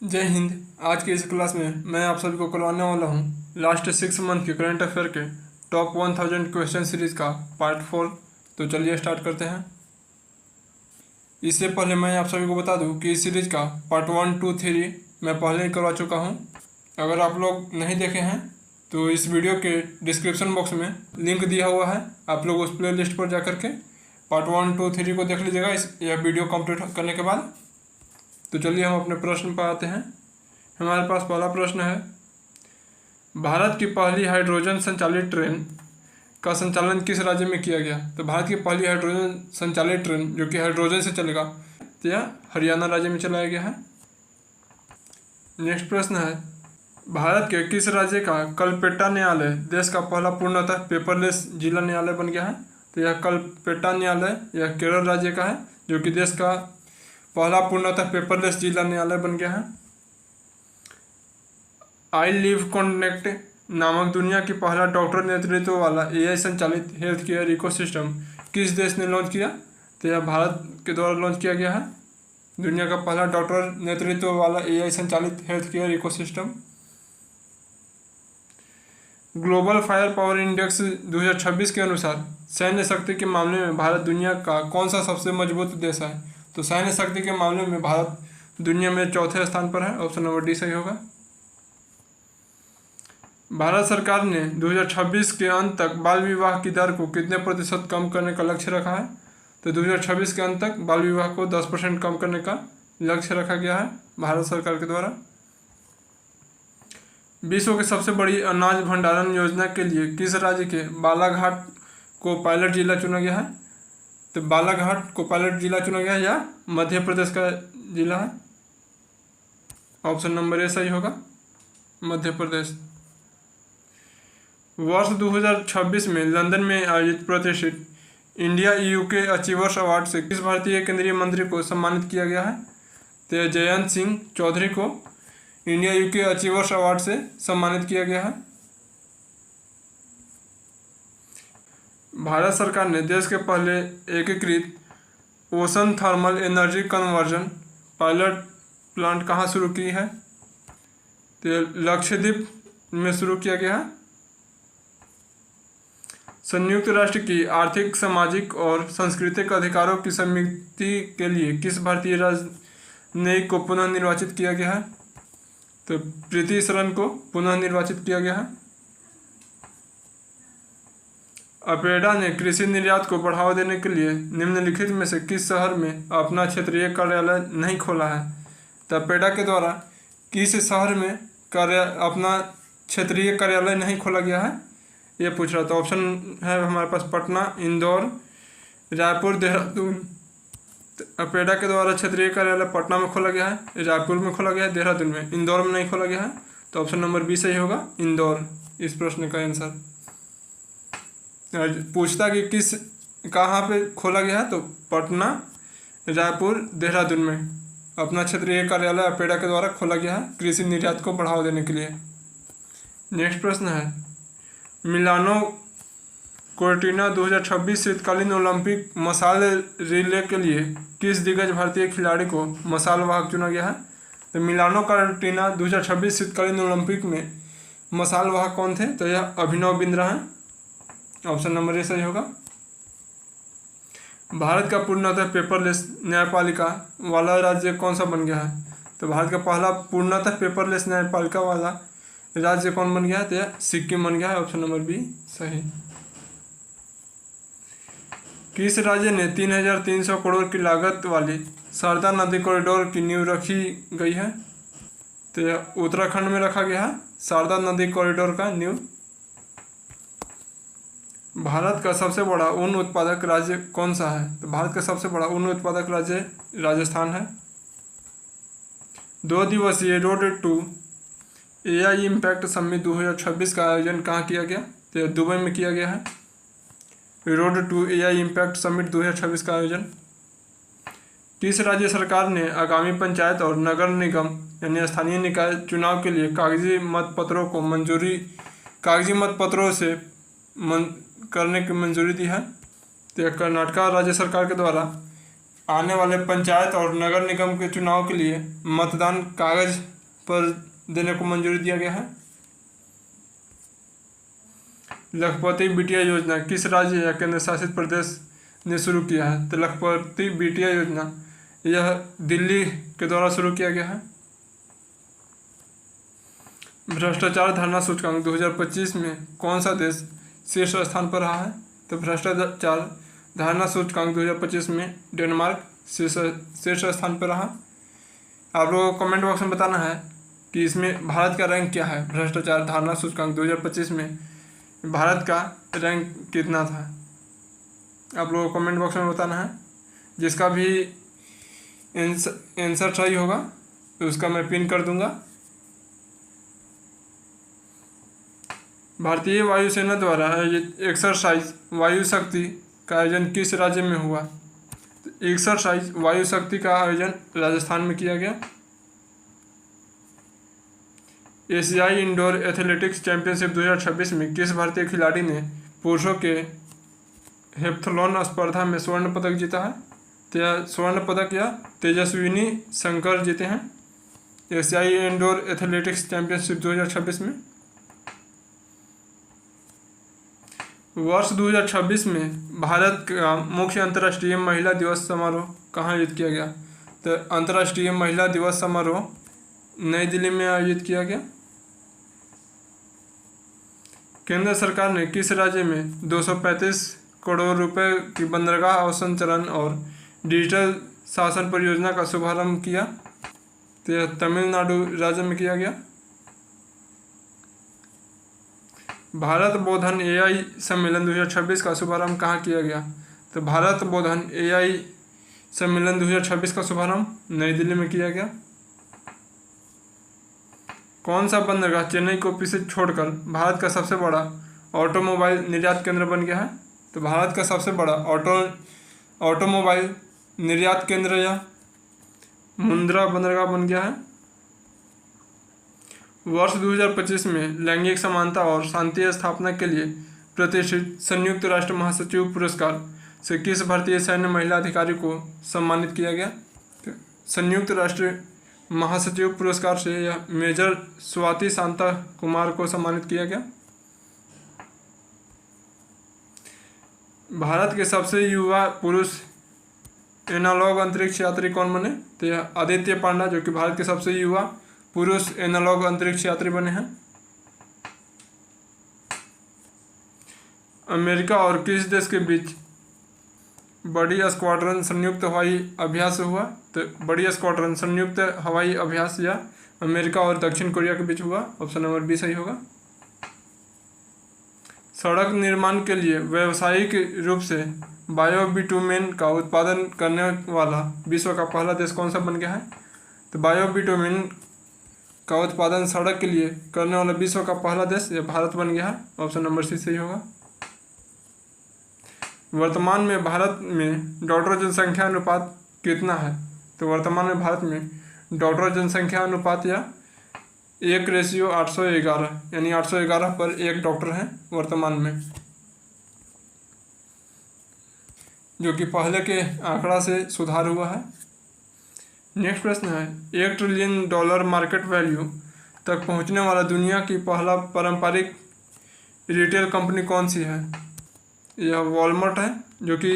जय हिंद। आज की इस क्लास में मैं आप सभी को करवाने वाला हूँ लास्ट 6 मंथ के करंट अफेयर के टॉप 1000 क्वेश्चन सीरीज का पार्ट 4। तो चलिए स्टार्ट करते हैं। इससे पहले मैं आप सभी को बता दूं कि इस सीरीज का पार्ट 1, 2, 3 मैं पहले ही करवा चुका हूँ। अगर आप लोग नहीं देखे हैं तो इस वीडियो के डिस्क्रिप्शन बॉक्स में लिंक दिया हुआ है, आप लोग उस प्ले लिस्ट पर जा करके पार्ट 1, 2, 3 को देख लीजिएगा यह वीडियो कंप्लीट करने के बाद। तो चलिए हम अपने प्रश्न पर आते हैं। हमारे पास पहला प्रश्न है, भारत की पहली हाइड्रोजन संचालित ट्रेन का संचालन किस राज्य में किया गया? तो भारत की पहली हाइड्रोजन संचालित ट्रेन जो कि हाइड्रोजन से चलेगा तो यह हरियाणा राज्य में चलाया गया है। नेक्स्ट प्रश्न है, भारत के किस राज्य का कलपेट्टा न्यायालय देश का पहला पूर्णतः पेपरलेस जिला न्यायालय बन गया है? तो यह कलपेट्टा न्यायालय यह केरल राज्य का है जो कि देश का पहला पूर्णतः पेपरलेस जिला न्यायालय बन गया है। आई लिव कनेक्ट नामक दुनिया की पहला डॉक्टर नेतृत्व वाला एआई संचालित हेल्थ केयर इकोसिस्टम किस देश ने लॉन्च किया? तो यह भारत के द्वारा लॉन्च किया गया है। दुनिया का पहला डॉक्टर नेतृत्व वाला एआई संचालित health care ecosystem. Global fire power index 2026 के अनुसार सैन्य शक्ति के मामले में भारत दुनिया का कौन सा सबसे मजबूत देश है? तो सैन्य शक्ति के मामले में भारत दुनिया में चौथे स्थान पर है। ऑप्शन नंबर डी सही होगा। भारत सरकार ने 2026 के अंत तक बाल विवाह की दर को कितने प्रतिशत कम करने का लक्ष्य रखा है? तो 2026 के अंत तक बाल विवाह को 10% कम करने का लक्ष्य रखा गया है भारत सरकार के द्वारा। विश्व की सबसे बड़ी अनाज भंडारण योजना के लिए किस राज्य के बालाघाट को पायलट जिला चुना गया है? तो बालाघाट को पायलट जिला चुना गया है या मध्य प्रदेश का जिला है? ऑप्शन नंबर ए सही होगा, मध्य प्रदेश। वर्ष 2026 में लंदन में आयोजित प्रतिष्ठित इंडिया यूके अचीवर्स अवार्ड से किस भारतीय केंद्रीय मंत्री को सम्मानित किया गया है? तो जयंत सिंह चौधरी को इंडिया यूके अचीवर्स अवार्ड से सम्मानित किया गया है। भारत सरकार ने देश के पहले एकीकृत ocean thermal energy conversion pilot plant कहाँ शुरू की है? तो लक्षद्वीप में शुरू किया गया है। संयुक्त राष्ट्र की आर्थिक, सामाजिक और सांस्कृतिक अधिकारों की समिति के लिए किस भारतीय राजनयिक को पुनः निर्वाचित किया गया है? तो प्रीति शरण को पुनः निर्वाचित किया गया है। अपेडा ने कृषि निर्यात को बढ़ावा देने के लिए निम्नलिखित में से किस शहर में अपना क्षेत्रीय कार्यालय नहीं खोला है? तो अपेडा के द्वारा किस शहर में अपना क्षेत्रीय कार्यालय नहीं खोला गया है ये पूछ रहा था। ऑप्शन है हमारे पास पटना, इंदौर, रायपुर, देहरादून। अपेडा के द्वारा क्षेत्रीय कार्यालय पटना में खोला गया है, रायपुर में खोला गया है, देहरादून में, इंदौर में नहीं खोला गया है। तो ऑप्शन नंबर बी सही होगा, इंदौर इस प्रश्न का आंसर। पूछता कि किस कहाँ पे खोला गया है? तो पटना, रायपुर, देहरादून में अपना क्षेत्रीय कार्यालय अपेडा के द्वारा खोला गया है कृषि निर्यात को बढ़ावा देने के लिए। नेक्स्ट प्रश्न है, मिलानो कोर्टिना 2026 शीतकालीन ओलंपिक मसाल रिले के लिए किस दिग्गज भारतीय खिलाड़ी को मसाल वाहक चुना गया है? तो मिलानो कोर्टिना 2026 शीतकालीन ओलंपिक में मसाल वाहक कौन थे? तो यह अभिनव बिंद्रा हैं। ऑप्शन नंबर ए सही होगा। भारत का पूर्णतः पेपरलेस न्यायपालिका वाला राज्य कौन सा बन गया है? तो भारत का पहला पूर्णतः पेपरलेस न्यायपालिका वाला राज्य कौन बन गया है? तो यह सिक्किम बन गया है। ऑप्शन नंबर बी सही। किस राज्य ने 3300 करोड़ की लागत वाली शारदा नदी कॉरिडोर की नींव रखी गई है? तो यह उत्तराखंड में रखा गया है शारदा नदी कॉरिडोर का नींव। भारत का सबसे बड़ा ऊन उत्पादक राज्य कौन सा है? तो भारत का सबसे बड़ा ऊन उत्पादक राज्य राजस्थान है। 2 दिवसीय road to AI impact summit 2026 का आयोजन कहाँ किया गया? तो दुबई में किया गया है। Road to AI impact summit 2026 का आयोजन। किस राज्य सरकार ने आगामी पंचायत और नगर निगम यानी स्थानीय निकाय चुनाव के लिए कागजी मतपत्रों से करने की मंजूरी दी है? तो कर्नाटक राज्य सरकार के द्वारा आने वाले पंचायत और नगर निगम के चुनाव के लिए मतदान कागज पर देने को मंजूरी दिया गया है। लखपति बिटिया योजना किस राज्य या केंद्र शासित प्रदेश ने शुरू किया है? तो लखपति बिटिया योजना यह दिल्ली के द्वारा शुरू किया गया है। भ्रष्टाचार धारणा सूचकांक 2025 में कौन सा देश शीर्ष स्थान पर रहा है? तो भ्रष्टाचार धारणा सूचकांक 2025 में डेनमार्क शीर्ष स्थान पर रहा। आप लोगों को कमेंट बॉक्स में बताना है कि इसमें भारत का रैंक क्या है। भ्रष्टाचार धारणा सूचकांक 2025 में भारत का रैंक कितना था? आप लोगों को कमेंट बॉक्स में बताना है। जिसका भी आंसर सही होगा तो उसका मैं पिन कर दूंगा। भारतीय वायुसेना द्वारा आयोजित एक्सरसाइज वायु शक्ति का आयोजन किस राज्य में हुआ? तो एक्सरसाइज वायु शक्ति का आयोजन राजस्थान में किया गया। एशियाई इंडोर एथलेटिक्स चैंपियनशिप 2026 में किस भारतीय खिलाड़ी ने पुरुषों के हेप्थलॉन स्पर्धा में स्वर्ण पदक जीता है? तो स्वर्ण पदक या तेजस्विनी शंकर जीते हैं एशियाई इंडोर एथलेटिक्स चैंपियनशिप 2026 में। वर्ष 2026 में भारत का मुख्य अंतर्राष्ट्रीय महिला दिवस समारोह कहाँ आयोजित किया गया? तो अंतर्राष्ट्रीय महिला दिवस समारोह नई दिल्ली में आयोजित किया गया। केंद्र सरकार ने किस राज्य में 235 करोड़ रुपए की बंदरगाह अवसंरचना और डिजिटल शासन परियोजना का शुभारंभ किया? तो यह तमिलनाडु राज्य में किया गया। भारत बोधन एआई सम्मेलन 2026 का शुभारंभ कहाँ किया गया? तो भारत बोधन एआई सम्मेलन 2026 का शुभारंभ नई दिल्ली में किया गया। कौन सा बंदरगाह चेन्नई को पीछे छोड़कर भारत का सबसे बड़ा ऑटोमोबाइल निर्यात केंद्र बन गया है? तो भारत का सबसे बड़ा ऑटोमोबाइल निर्यात केंद्र या मुंद्रा बंदरगाह बन गया है। वर्ष 2025 में लैंगिक समानता और शांति स्थापना के लिए प्रतिष्ठित संयुक्त राष्ट्र महासचिव पुरस्कार से किस भारतीय सैन्य महिला अधिकारी को सम्मानित किया गया? संयुक्त राष्ट्र महासचिव पुरस्कार से यह मेजर स्वाति शांता कुमार को सम्मानित किया गया। भारत के सबसे युवा पुरुष एनालॉग अंतरिक्ष यात्री कौन बने? तो यह आदित्य पांडा, जो कि भारत के सबसे युवा पुरुष एनालॉग अंतरिक्ष यात्री बने हैं। अमेरिका और किस देश के बीच बड़ी स्क्वाड्रन संयुक्त हवाई अभ्यास हुआ? तो बड़ी स्क्वाड्रन संयुक्त हवाई अभ्यास या अमेरिका और दक्षिण कोरिया के बीच हुआ। ऑप्शन नंबर बी सही होगा। सड़क निर्माण के लिए व्यावसायिक रूप से बायोबिटुमेन का उत्पादन करने वाला विश्व का पहला देश कौन सा बन गया है? तो बायोबिटुमेन का उत्पादन सड़क के लिए करने वाला विश्व का पहला देश यह भारत बन गया है। ऑप्शन नंबर सी सही होगा। वर्तमान में भारत में डॉक्टर जनसंख्या अनुपात कितना है? तो वर्तमान में भारत में डॉक्टर जनसंख्या अनुपात या 1:811 यानी 811 पर 1 डॉक्टर हैं वर्तमान में, जो कि पहले के आंकड़ा से सुधार हुआ है। नेक्स्ट प्रश्न है, $1 ट्रिलियन मार्केट वैल्यू तक पहुंचने वाला दुनिया की पहला पारंपरिक रिटेल कंपनी कौन सी है? यह वॉलमार्ट है, जो कि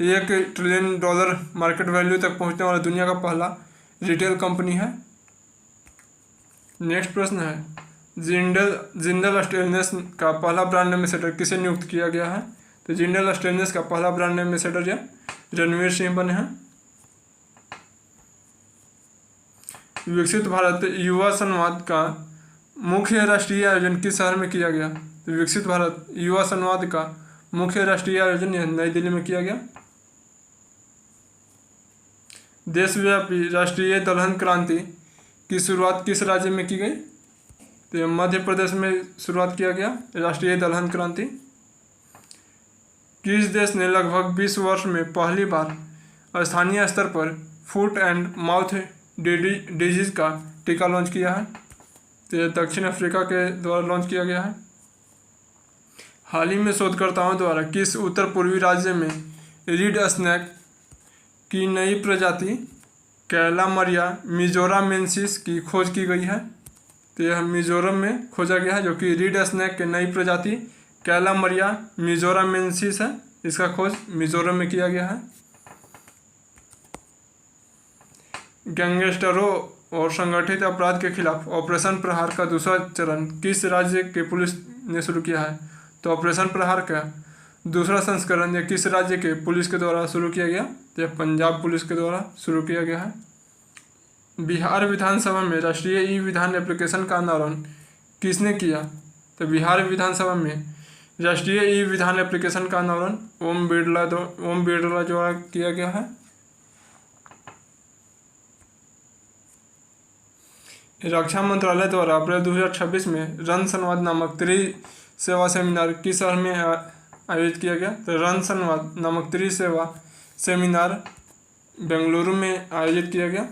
$1 ट्रिलियन मार्केट वैल्यू तक पहुंचने वाला दुनिया का पहला रिटेल कंपनी है। नेक्स्ट प्रश्न है, जिंदल स्टेनलेस का पहला ब्रांड एम्बेसडर किसे नियुक्त किया गया है? तो जिंदल स्टेनलेस का पहला ब्रांड एम्बेसडर या रणवीर सिंह बने हैं। विकसित भारत युवा संवाद का मुख्य राष्ट्रीय आयोजन किस शहर में किया गया? तो विकसित भारत युवा संवाद का मुख्य राष्ट्रीय आयोजन यह नई दिल्ली में किया गया। देशव्यापी राष्ट्रीय दलहन क्रांति की शुरुआत किस राज्य में की गई? तो मध्य प्रदेश में शुरुआत किया गया राष्ट्रीय दलहन क्रांति। किस देश ने लगभग 20 वर्ष में पहली बार स्थानीय स्तर पर फुट एंड माउथ डिजीज का टीका लॉन्च किया है? तो यह दक्षिण अफ्रीका के द्वारा लॉन्च किया गया है। हाल ही में शोधकर्ताओं द्वारा किस उत्तर पूर्वी राज्य में रीड स्नेक की नई प्रजाति कैलामरिया मिजोरामेंसिस की खोज की गई है। तो यह मिजोरम में खोजा गया है, जो कि रीड स्नेक की नई प्रजाति कैलामरिया मिजोरामेंसिस है। इसका खोज मिजोरम में किया गया है। गैंगस्टरों और संगठित अपराध के खिलाफ ऑपरेशन प्रहार का दूसरा चरण किस राज्य के पुलिस ने शुरू किया है? तो ऑपरेशन प्रहार का दूसरा संस्करण यह किस राज्य के पुलिस के द्वारा शुरू किया गया? तो यह पंजाब पुलिस के द्वारा शुरू किया गया है। बिहार विधानसभा में राष्ट्रीय ई विधान एप्लीकेशन का अनावरण किसने किया? तो बिहार विधानसभा में राष्ट्रीय ई विधान एप्लीकेशन का अनावरण ओम बिरला द्वारा किया गया है। रक्षा मंत्रालय द्वारा अप्रैल 2026 में रन संवाद नामक त्रिसेवा सेमिनार किस शहर में आयोजित किया गया? तो रन संवाद नामक त्रिसेवा सेमिनार बेंगलुरु में आयोजित किया गया।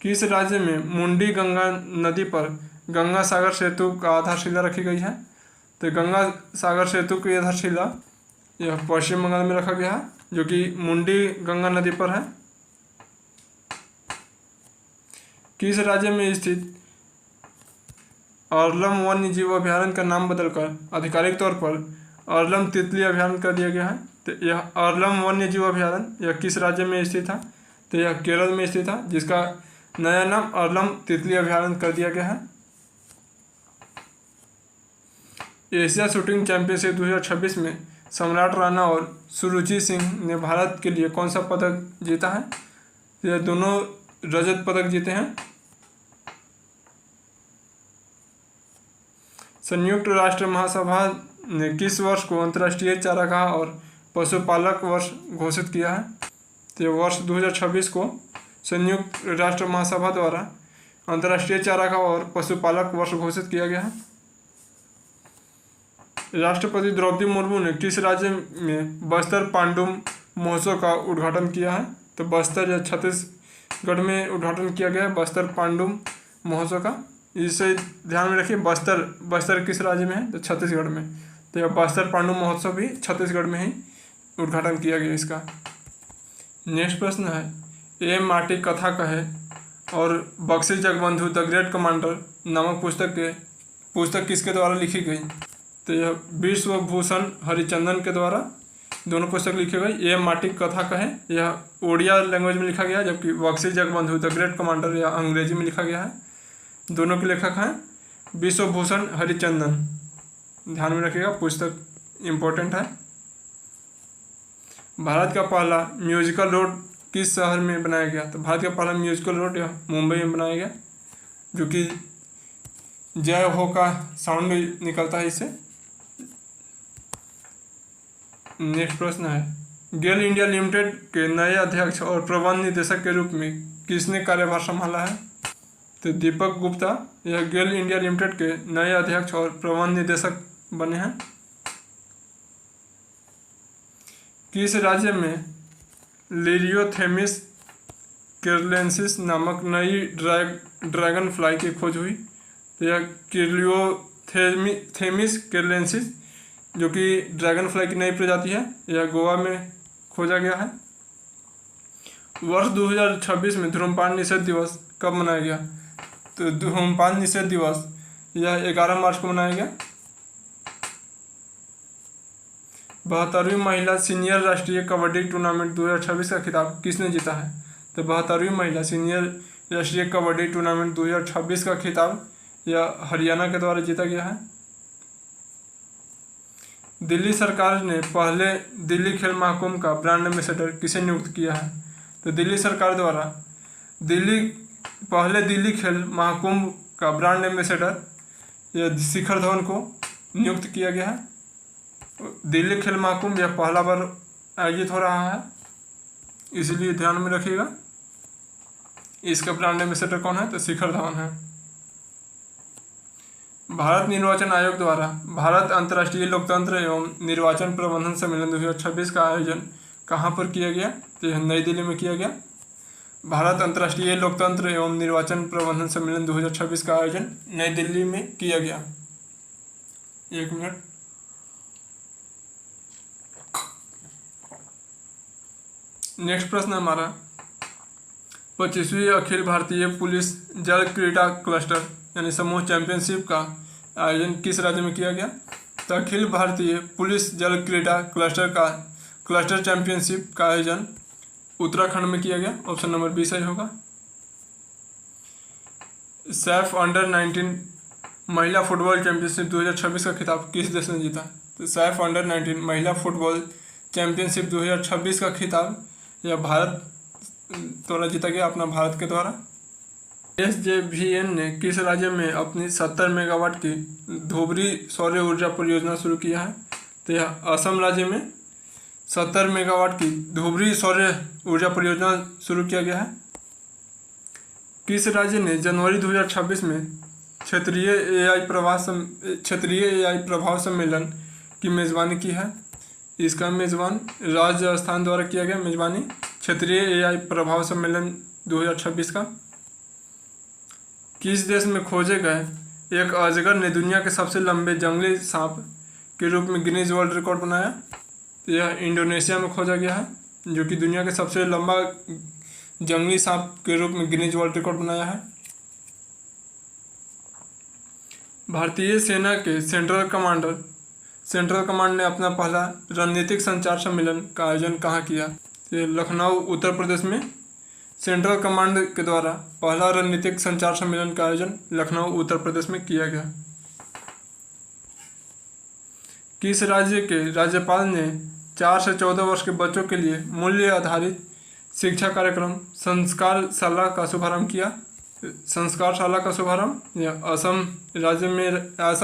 किस राज्य में मुंडी गंगा नदी पर गंगा सागर सेतु का आधारशिला रखी गई है? तो गंगा सागर सेतु की आधारशिला यह पश्चिम बंगाल में रखा गया है, जो कि मुंडी गंगा नदी पर है। किस राज्य में स्थित अर्लम वन्य जीव अभयारण्य का नाम बदलकर आधिकारिक तौर पर अर्लम तितली अभयारण्य कर दिया गया है? तो यह अर्लम वन्य जीव अभयारण्य यह किस राज्य में स्थित था? तो यह केरल में स्थित था, जिसका नया नाम अर्लम तितली अभयारण्य कर दिया गया है। एशिया शूटिंग चैंपियनशिप 2026 में सम्राट राणा और सुरुचि सिंह ने भारत के लिए कौन सा पदक जीता है? यह दोनों रजत पदक जीते हैं। संयुक्त राष्ट्र महासभा ने किस वर्ष को अंतर्राष्ट्रीय चारागाह और पशुपालक वर्ष घोषित किया है? तो वर्ष 2026 को संयुक्त राष्ट्र महासभा द्वारा अंतर्राष्ट्रीय चारागाह और पशुपालक वर्ष घोषित किया गया है। राष्ट्रपति द्रौपदी मुर्मू ने किस राज्य में बस्तर पांडुम महोत्सव का उद्घाटन किया है? तो बस्तर या छत्तीसगढ़ में उद्घाटन किया गया है बस्तर पांडुम महोत्सव का। इसे ध्यान में रखिए, बस्तर किस राज्य में है? तो छत्तीसगढ़ में। तो यह बस्तर पांडुम महोत्सव भी छत्तीसगढ़ में ही उद्घाटन किया गया इसका। नेक्स्ट प्रश्न है, ए माटी कथा कहे और Bakshi Jagabandhu the great commander नामक पुस्तक किसके द्वारा लिखी गई? तो यह विश्वभूषण हरिचंदन के द्वारा दोनों पुस्तक लिखी गई। ए माटी कथा कहे यह ओडिया लैंग्वेज में लिखा गया है, जबकि Bakshi Jagabandhu the great commander यह अंग्रेजी में लिखा गया है। दोनों के लेखक हैं विश्वभूषण हरिचंदन। ध्यान में रखिएगा, पुस्तक इम्पोर्टेंट है। भारत का पहला म्यूजिकल रोड किस शहर में बनाया गया? तो भारत का पहला म्यूजिकल रोड यह मुंबई में बनाया गया, जो कि जय हो का साउंड निकलता है इससे। नेक्स्ट प्रश्न है, गेल इंडिया लिमिटेड के नए अध्यक्ष और प्रबंध निदेशक के रूप में किसने कार्यभार संभाला है? तो दीपक गुप्ता यह गेल इंडिया लिमिटेड के नए अध्यक्ष और प्रबंध निदेशक बने हैं। किस राज्य में लिरियोथेमिस किर्लेंसिस नामक नई ड्रैगन फ्लाई की खोज हुई? तो यह किर्लियोथेमिस किर्लेंसिस जो कि ड्रैगन फ्लाई की नई प्रजाति है, यह गोवा में खोजा गया है। वर्ष 2026 में धूम्रपान निषेध दिवस कब मनाया गया? तो धूम्रपान निषेध दिवस यह 11 मार्च को मनाया गया। 72वीं महिला सीनियर राष्ट्रीय कबड्डी टूर्नामेंट 2026 का खिताब किसने जीता है? तो 72वीं महिला सीनियर राष्ट्रीय कबड्डी टूर्नामेंट 2026 का खिताब यह हरियाणा के द्वारा जीता गया है। दिल्ली सरकार ने पहले दिल्ली खेल महाकुंभ का ब्रांड एम्बेसडर किसे नियुक्त किया है? तो दिल्ली सरकार द्वारा पहले दिल्ली खेल महाकुंभ का ब्रांड एम्बेसडर यह शिखर धवन को नियुक्त किया गया है। दिल्ली खेल महाकुंभ यह पहला बार आयोजित हो रहा है, इसलिए ध्यान में रखिएगा। इसका ब्रांड एम्बेसडर कौन है? तो शिखर धवन है। भारत निर्वाचन आयोग द्वारा भारत अंतर्राष्ट्रीय लोकतंत्र एवं निर्वाचन प्रबंधन सम्मेलन 2026 का आयोजन कहाँ पर किया गया? तो यह नई दिल्ली में किया गया। भारत अंतर्राष्ट्रीय लोकतंत्र एवं निर्वाचन प्रबंधन सम्मेलन 2026 का आयोजन नई दिल्ली में किया गया। एक मिनट। नेक्स्ट प्रश्न हमारा 25वीं अखिल भारतीय पुलिस जल क्रीड़ा क्लस्टर यानी समूह चैंपियनशिप का आयोजन किस राज्य में किया गया? तो अखिल भारतीय पुलिस जल क्रीड़ा क्लस्टर चैंपियनशिप का आयोजन उत्तराखंड में किया गया। ऑप्शन नंबर बी सही होगा। सैफ अंडर 19 महिला फुटबॉल चैंपियनशिप 2026 का खिताब किस देश ने जीता? तो सैफ अंडर 19 महिला फुटबॉल चैंपियनशिप 2026 का खिताब यह भारत द्वारा जीता गया, अपना भारत के द्वारा। SJVN ने किस राज्य में अपनी 70 मेगावाट की धुबरी सौर ऊर्जा परियोजना शुरू किया है? तो यह असम राज्य में 70 मेगावाट की धुबरी सौर ऊर्जा परियोजना शुरू किया गया है। किस राज्य ने जनवरी 2026 में क्षेत्रीय AI प्रभाव सम्मेलन की मेज़बानी की है? इसका मेज़बान राजस्थान द्वारा किया गया मेज़बानी क्षेत्रीय AI प्रभाव सम्मेलन 2026 का। किस देश में खोजे गए एक अजगर ने दुनिया के सबसे लंबे जंगली सांप के रूप में गिनीज वर्ल्ड रिकॉर्ड बनाया? तो यह इंडोनेशिया में खोजा गया है, जो कि दुनिया के सबसे लंबा जंगली सांप के रूप में गिनीज वर्ल्ड रिकॉर्ड बनाया है। भारतीय सेना के सेंट्रल कमांड ने अपना पहला रणनीतिक संचार सम्मेलन का आयोजन कहाँ किया? तो लखनऊ उत्तर प्रदेश में सेंट्रल कमांड के द्वारा पहला रणनीतिक संचार सम्मेलन का आयोजन लखनऊ उत्तर प्रदेश में किया गया। किस राज्य के राज्यपाल ने 4 से 14 वर्ष के बच्चों के लिए मूल्य आधारित शिक्षा कार्यक्रम संस्कारशाला का शुभारंभ किया? संस्कारशाला का शुभारंभ यह असम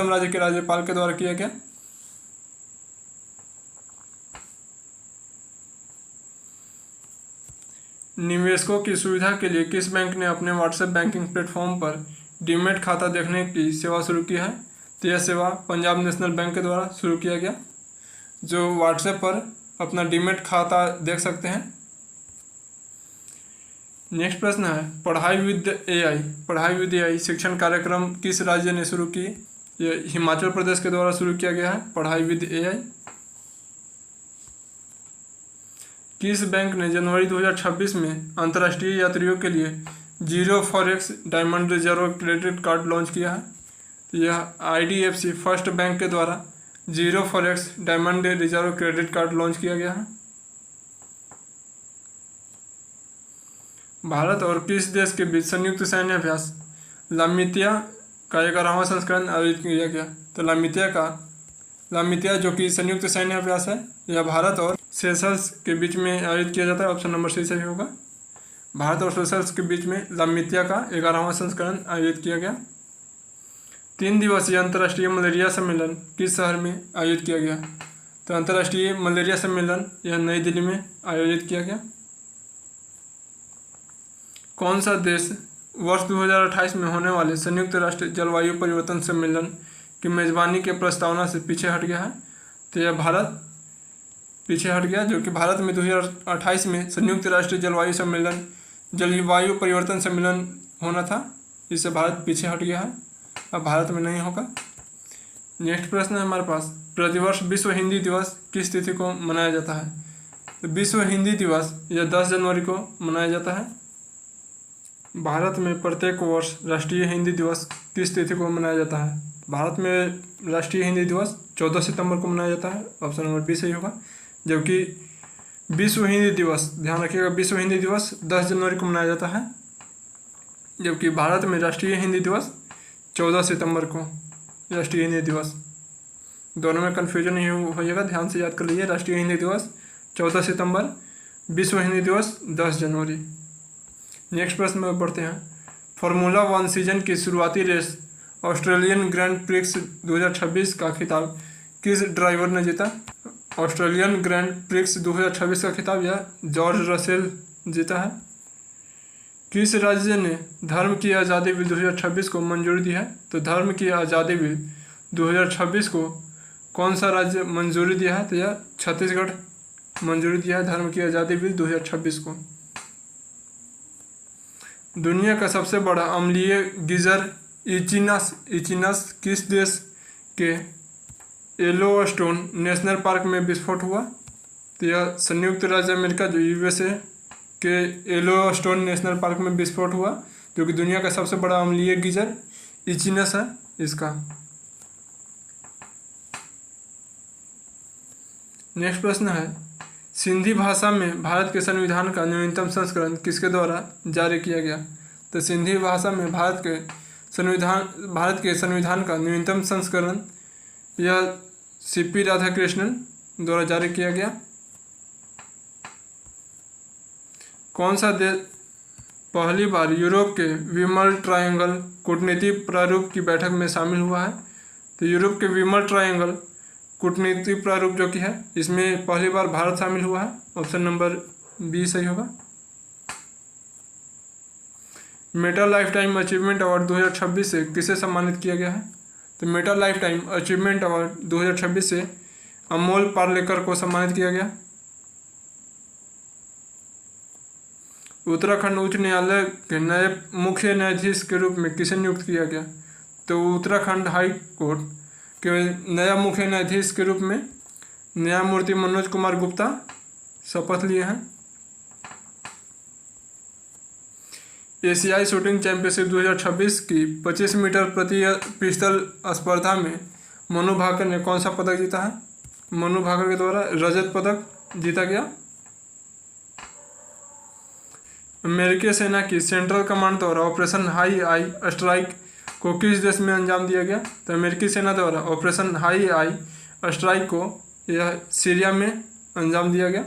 राज्य के राज्यपाल के द्वारा किया गया। निवेशकों की सुविधा के लिए किस बैंक ने अपने व्हाट्सएप बैंकिंग प्लेटफॉर्म पर डीमैट खाता देखने की सेवा शुरू की है? तो यह सेवा पंजाब नेशनल बैंक के द्वारा शुरू किया गया, जो व्हाट्सएप पर अपना डीमैट खाता देख सकते हैं। नेक्स्ट प्रश्न है पढ़ाई विद AI शिक्षण कार्यक्रम किस राज्य ने शुरू की? यह हिमाचल प्रदेश के द्वारा शुरू किया गया है पढ़ाई विद AI। किस बैंक ने जनवरी 2026 में अंतर्राष्ट्रीय यात्रियों के लिए 0 forex diamond reserve credit card launch किया है? तो यह IDFC फर्स्ट बैंक के द्वारा 0 forex diamond reserve credit card launch किया गया है। भारत और किस देश के बीच संयुक्त सैन्य अभ्यास लामितिया का 11वां संस्करण आयोजित किया गया? तो लामितिया जो कि संयुक्त सैन्य अभ्यास है, यह भारत और सेशल्स के बीच में आयोजित किया जाता है। ऑप्शन नंबर सी सही होगा। भारत और सेशल्स के बीच में लामितिया का 11वां संस्करण आयोजित किया गया। 3 दिवसीय अंतर्राष्ट्रीय मलेरिया सम्मेलन किस शहर में आयोजित किया गया? तो अंतर्राष्ट्रीय मलेरिया सम्मेलन यह नई दिल्ली में आयोजित किया गया। कौन सा देश वर्ष 2028 में होने वाले संयुक्त राष्ट्र जलवायु परिवर्तन सम्मेलन की मेज़बानी के प्रस्तावना से पीछे हट गया है? तो यह भारत पीछे हट गया, जो कि भारत में 2028 में संयुक्त राष्ट्र जलवायु परिवर्तन सम्मेलन होना था, इससे भारत पीछे हट गया है, अब भारत में नहीं होगा। नेक्स्ट प्रश्न है हमारे पास प्रतिवर्ष विश्व हिंदी दिवस किस तिथि को मनाया जाता है? तो विश्व हिंदी दिवस यह 10 जनवरी को मनाया जाता है। भारत में प्रत्येक वर्ष राष्ट्रीय हिंदी दिवस किस तिथि को मनाया जाता है? भारत में राष्ट्रीय हिंदी दिवस 14 सितंबर को मनाया जाता है। ऑप्शन नंबर बी सही होगा। जबकि विश्व हिंदी दिवस, ध्यान रखिएगा, विश्व हिंदी दिवस 10 जनवरी को मनाया जाता है, जबकि भारत में राष्ट्रीय हिंदी दिवस 14 सितंबर को राष्ट्रीय हिंदी दिवस। दोनों में कन्फ्यूजन नहीं होइएगा, ध्यान से याद कर लीजिए। राष्ट्रीय हिंदी दिवस 14 सितंबर, विश्व हिंदी दिवस 10 जनवरी। नेक्स्ट प्रश्न में पढ़ते हैं फार्मूला 1 सीजन की शुरुआती रेस ऑस्ट्रेलियन ग्रैंड प्रिक्स 2026 का खिताब किस ड्राइवर ने जीता? ऑस्ट्रेलियन ग्रैंड प्रिक्स 2026 का खिताब यह जॉर्ज रसेल जीता है। किस राज्य ने धर्म की आज़ादी बिल 2026 को मंजूरी दी है? तो धर्म की आज़ादी बिल 2026 को कौन सा राज्य मंजूरी दिया है? तो यह छत्तीसगढ़ मंजूरी दिया है धर्म की आज़ादी बिल 2026 को। दुनिया का सबसे बड़ा अम्लीय गीजर इचिनस किस देश के येलोस्टोन नेशनल पार्क में विस्फोट हुआ? तो यह संयुक्त राज्य अमेरिका जो यूएसए के येलोस्टोन नेशनल पार्क में विस्फोट हुआ, जो कि दुनिया का सबसे बड़ा अम्लीय गीजर इचिनस है इसका। नेक्स्ट प्रश्न है, सिंधी भाषा में भारत के संविधान का न्यूनतम संस्करण किसके द्वारा जारी किया गया? तो सिंधी भाषा में भारत के संविधान का न्यूनतम संस्करण यह सीपी राधाकृष्णन द्वारा जारी किया गया। कौन सा देश पहली बार यूरोप के विमल ट्रायंगल कूटनीतिक प्रारूप की बैठक में शामिल हुआ है? तो यूरोप के विमल ट्रायंगल कूटनीतिक प्रारूप जो कि है, इसमें पहली बार भारत शामिल हुआ है। ऑप्शन नंबर बी सही होगा। Meta life time achievement award 2026 से किसे सम्मानित किया गया है? तो Meta life time achievement award 2026 से अमोल पार्लेकर को सम्मानित किया गया। उत्तराखंड उच्च न्यायालय के नए मुख्य न्यायाधीश के रूप में किसे नियुक्त किया गया? तो उत्तराखंड हाई कोर्ट के नया मुख्य न्यायाधीश के रूप में न्यायमूर्ति मनोज कुमार गुप्ता शपथ लिए हैं। एशियाई शूटिंग चैंपियनशिप 2026 की 25 मीटर प्रति पिस्टल स्पर्धा में मनु भाकर ने कौन सा पदक जीता है? मनु भाकर के द्वारा रजत पदक जीता गया। अमेरिकी सेना की सेंट्रल कमांड द्वारा ऑपरेशन हाई आई स्ट्राइक को किस देश में अंजाम दिया गया? तो अमेरिकी सेना द्वारा ऑपरेशन हाई आई स्ट्राइक को यह सीरिया में अंजाम दिया गया।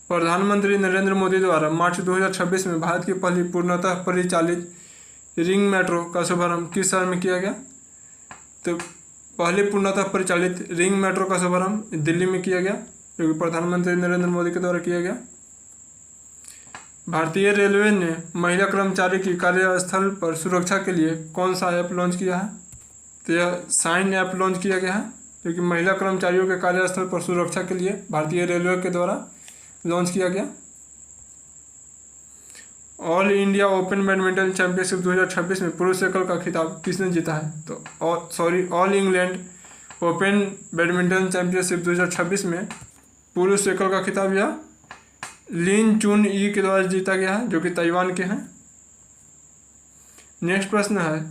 प्रधानमंत्री नरेंद्र मोदी द्वारा मार्च 2026 में भारत की पहली पूर्णतः परिचालित रिंग मेट्रो का शुभारंभ किस शहर में किया गया? तो पहले पूर्णतः परिचालित रिंग मेट्रो का शुभारंभ दिल्ली में किया गया, जो कि प्रधानमंत्री नरेंद्र मोदी के द्वारा किया गया। भारतीय रेलवे ने महिला कर्मचारी की कार्यस्थल पर सुरक्षा के लिए कौन सा ऐप लॉन्च किया है? तो यह साइन ऐप लॉन्च किया गया है, जो कि महिला कर्मचारियों के कार्यस्थल पर सुरक्षा के लिए भारतीय रेलवे के द्वारा लॉन्च किया गया। All India open badminton championship 2026 में पुरुष एकल का खिताब किसने जीता है? तो all England open badminton championship 2026 में पुरुष एकल का खिताब यह लिन चुन ई के द्वारा जीता गया है, जो कि ताइवान के हैं। नेक्स्ट प्रश्न है,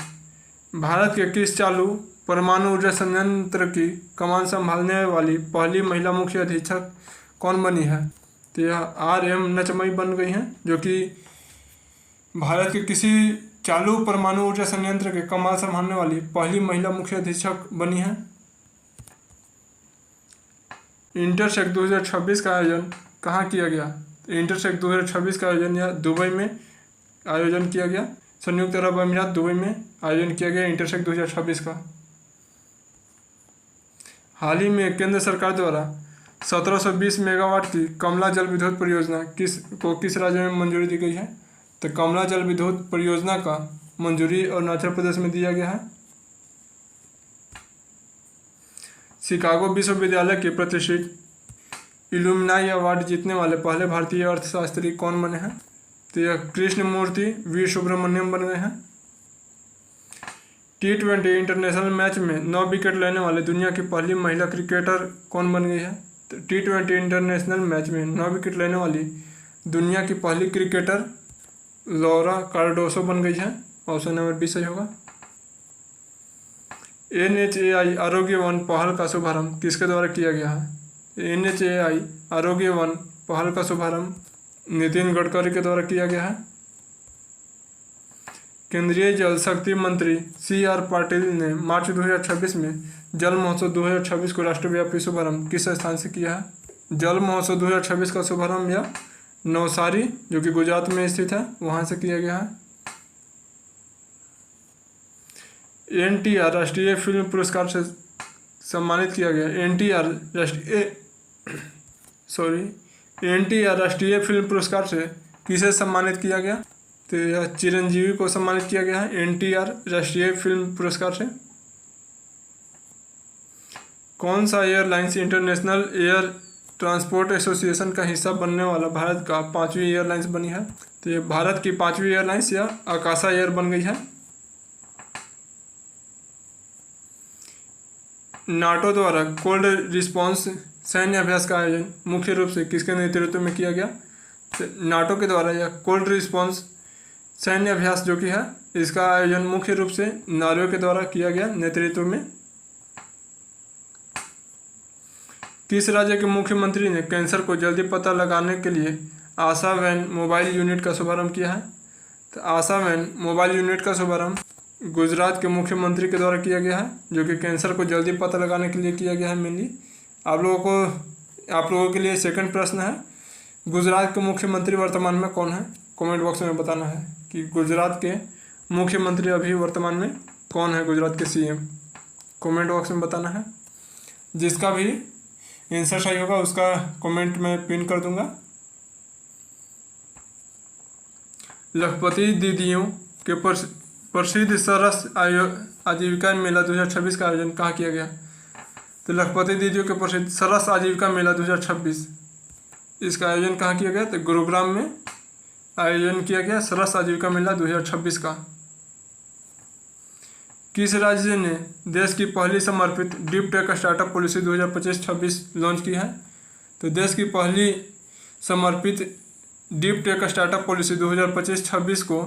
भारत के किस चालू परमाणु ऊर्जा संयंत्र की कमान संभालने वाली पहली महिला मुख्य अधीक्षक कौन बनी है? तो यह RM नचमई बन गई हैं, जो कि भारत के किसी चालू परमाणु ऊर्जा संयंत्र के कमान संभालने वाली पहली महिला मुख्य अधीक्षक बनी है। इंटरसेक्ट 2026 का आयोजन कहाँ किया गया? इंटरसेक्ट 2026 का आयोजन यह दुबई में आयोजन किया गया। संयुक्त अरब अमीरात दुबई में आयोजन किया गया इंटरसेक्ट 2026 का। हाल ही में केंद्र सरकार द्वारा 1720 मेगावाट की कमला जल विद्युत परियोजना किस राज्य में मंजूरी दी गई है? तो कमला जल विद्युत परियोजना का मंजूरी अरुणाचल प्रदेश में दिया गया है। शिकागो विश्वविद्यालय के प्रतिष्ठित इल्यूमिनाई अवार्ड जीतने वाले पहले भारतीय अर्थशास्त्री कौन बने हैं? तो यह कृष्णमूर्ति वी सुब्रमण्यम बन गए हैं। T20 इंटरनेशनल मैच में 9 विकेट लेने वाले दुनिया की पहली महिला क्रिकेटर कौन बन गई है? तो T20 इंटरनेशनल मैच में 9 विकेट लेने वाली दुनिया की पहली क्रिकेटर लौरा कार्डोसो बन गई है। ऑप्शन नंबर बी सही होगा। NHAI आरोग्य वन पहल का शुभारंभ किसके द्वारा किया गया है? NHAI आरोग्य वन पहल का शुभारंभ नितिन गडकरी के द्वारा किया गया है। केंद्रीय जल शक्ति मंत्री CR पाटिल ने मार्च 2026 में जल महोत्सव 2026 को राष्ट्रव्यापी शुभारंभ किस स्थान से किया है? जल महोत्सव 2026 का शुभारंभ यह नवसारी, जो कि गुजरात में स्थित है, वहाँ से किया गया है। NTR राष्ट्रीय फिल्म पुरस्कार से सम्मानित किया गया। NTR राष्ट्रीय फिल्म पुरस्कार से किसे सम्मानित किया गया? तो यह चिरंजीवी को सम्मानित किया गया है NTR राष्ट्रीय फिल्म पुरस्कार से। कौन सा airlines international air transport association का हिस्सा बनने वाला भारत का 5वीं एयरलाइंस बनी है? तो ये भारत की 5वीं एयरलाइंस या आकाशा एयर बन गई है। नाटो द्वारा कोल्ड रिस्पॉन्स सैन्य अभ्यास का आयोजन मुख्य रूप से किसके नेतृत्व में किया गया? तो नाटो के द्वारा यह कोल्ड रिस्पॉन्स सैन्य अभ्यास जो कि है इसका आयोजन मुख्य रूप से नॉर्वे के द्वारा किया गया नेतृत्व में। किस राज्य के मुख्यमंत्री ने कैंसर को जल्दी पता लगाने के लिए आशा वैन मोबाइल यूनिट का शुभारंभ किया है? तो आशा वैन मोबाइल यूनिट का शुभारंभ गुजरात के मुख्यमंत्री के द्वारा किया गया है, जो कि कैंसर को जल्दी पता लगाने के लिए किया गया है मेनली। आप लोगों के लिए सेकंड प्रश्न है, गुजरात के मुख्यमंत्री वर्तमान में कौन है? कमेंट बॉक्स में बताना है कि गुजरात के मुख्यमंत्री अभी वर्तमान में कौन है, गुजरात के सीएम। कमेंट बॉक्स में बताना है। जिसका भी आंसर सही होगा उसका कमेंट में पिन कर दूंगा। लखपति दीदियों के प्रसिद्ध सरस आजीविका मेला 2026 का आयोजन कहाँ किया गया? तो लखपति दीदियों के प्रसिद्ध सरस आजीविका मेला 2026 इसका आयोजन कहाँ किया गया? तो गुरुग्राम में आयोजन किया गया सरस आजीविका मेला 2026 का। किस राज्य ने देश की पहली समर्पित deep tech startup policy 2025-26 launch की है? तो देश की पहली समर्पित डीप टेक स्टार्टअप पॉलिसी 2025-26 को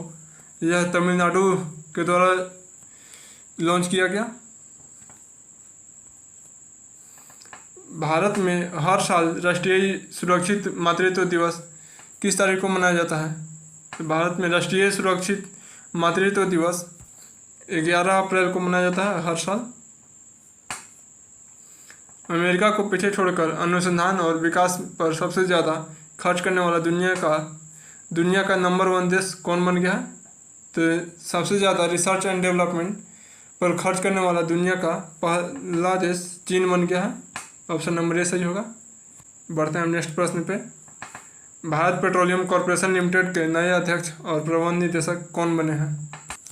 यह तमिलनाडु के द्वारा लॉन्च किया गया। भारत में हर साल राष्ट्रीय सुरक्षित मातृत्व दिवस किस तारीख को मनाया जाता है? तो भारत में राष्ट्रीय सुरक्षित मातृत्व दिवस 11 अप्रैल को मनाया जाता है हर साल। अमेरिका को पीछे छोड़कर अनुसंधान और विकास पर सबसे ज़्यादा खर्च करने वाला दुनिया का नंबर 1 देश कौन बन गया है? तो सबसे ज़्यादा रिसर्च एंड डेवलपमेंट पर खर्च करने वाला दुनिया का पहला देश चीन बन गया है। ऑप्शन नंबर ए सही होगा। बढ़ते हैं हम नेक्स्ट प्रश्न पे। भारत पेट्रोलियम कॉरपोरेशन लिमिटेड के नए अध्यक्ष और प्रबंध निदेशक कौन बने हैं?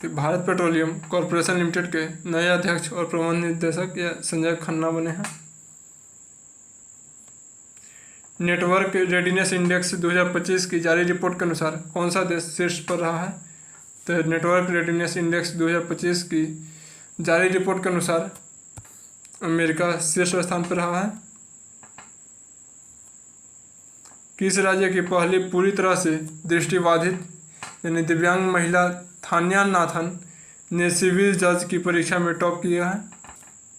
तो भारत पेट्रोलियम कॉरपोरेशन लिमिटेड के नए अध्यक्ष और प्रबंध निदेशक या संजय खन्ना बने हैं। नेटवर्क रेडीनेस इंडेक्स 2025 की जारी रिपोर्ट के अनुसार कौन सा देश शीर्ष पर रहा है? तो नेटवर्क रेडीनेस इंडेक्स 2025 की जारी रिपोर्ट के अनुसार अमेरिका शीर्ष स्थान पर रहा है। किस राज्य की पहली पूरी तरह से दृष्टिबाधित यानी दिव्यांग महिला थान्या नाथन ने सिविल जज की परीक्षा में टॉप किया है?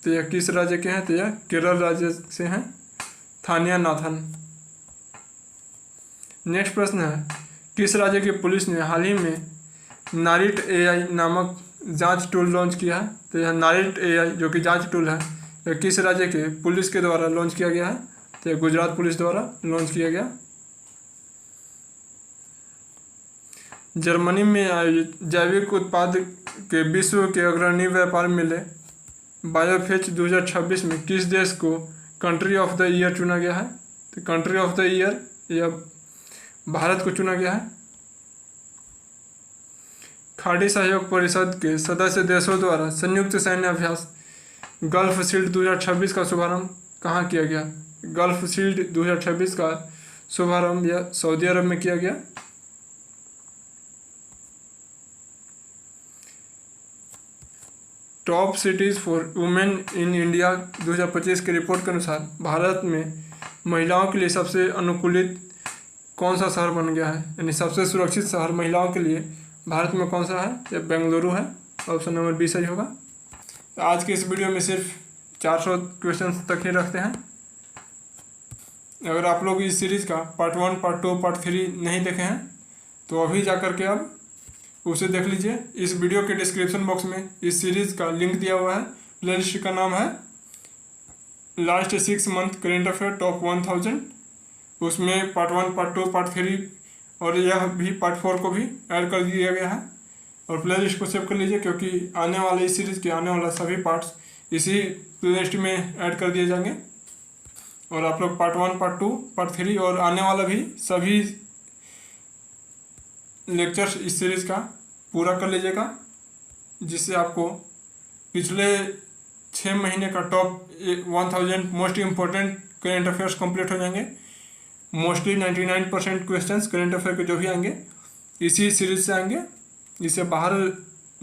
तो यह किस राज्य के हैं? तो यह केरल राज्य से हैं थान्या नाथन। नेक्स्ट प्रश्न है, किस राज्य की पुलिस ने हाल ही में नारिट एआई नामक जांच टूल लॉन्च किया है? तो यह नारिट एआई जो कि जांच टूल है यह किस राज्य के पुलिस के द्वारा लॉन्च किया गया है? तो यह गुजरात पुलिस द्वारा लॉन्च किया गया। जर्मनी में आयोजित जैविक उत्पाद के विश्व के अग्रणी व्यापार मेले बायोफेच 2026 में किस देश को कंट्री ऑफ द ईयर चुना गया है? तो कंट्री ऑफ द ईयर यह भारत को चुना गया है। खाड़ी सहयोग परिषद के सदस्य देशों द्वारा संयुक्त सैन्य अभ्यास गल्फ शील्ड 2026 का शुभारंभ कहाँ किया गया? गल्फ शील्ड 2026 का शुभारंभ यह सऊदी अरब में किया गया। Top cities for women in India 2025 की रिपोर्ट के अनुसार भारत में महिलाओं के लिए सबसे अनुकूलित कौन सा शहर बन गया है? यानी सबसे सुरक्षित शहर महिलाओं के लिए भारत में कौन सा है? यह बेंगलुरु है। ऑप्शन नंबर बी सही होगा। तो आज के इस वीडियो में सिर्फ 400 क्वेश्चन तक ही रखते हैं। अगर आप लोग इस सीरीज़ का पार्ट 1, पार्ट 2, पार्ट 3 नहीं देखे हैं तो अभी जा कर के अब उसे देख लीजिए। इस वीडियो के डिस्क्रिप्शन बॉक्स में इस सीरीज़ का लिंक दिया हुआ है। प्लेलिस्ट का नाम है last 6 month current affair top 1000। उसमें पार्ट 1, पार्ट 2, पार्ट 3 और यह भी पार्ट 4 को भी ऐड कर दिया गया है। और प्लेलिस्ट को सेव कर लीजिए क्योंकि आने वाले इस सीरीज़ के आने वाला सभी पार्ट्स इसी प्लेलिस्ट में ऐड कर दिए जाएंगे। और आप लोग पार्ट 1, पार्ट 2, पार्ट 3 और आने वाला भी सभी लेक्चर्स इस सीरीज़ का पूरा कर लीजिएगा, जिससे आपको पिछले 6 महीने का top 1000 most important current affairs complete हो जाएंगे। मोस्टली 99% क्वेश्चंस करेंट अफेयर के जो भी आएंगे इसी सीरीज से आएंगे, इससे बाहर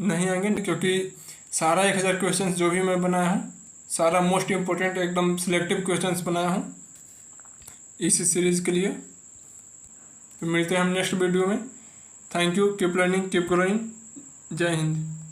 नहीं आएंगे, क्योंकि सारा 1000 क्वेश्चंस जो भी मैं बनाया हूँ सारा मोस्ट इम्पोर्टेंट एकदम सिलेक्टिव क्वेश्चंस बनाया हूँ इस सीरीज़ के लिए। तो मिलते हैं हम नेक्स्ट वीडियो में। Thank you, keep learning, keep growing. जय हिंद।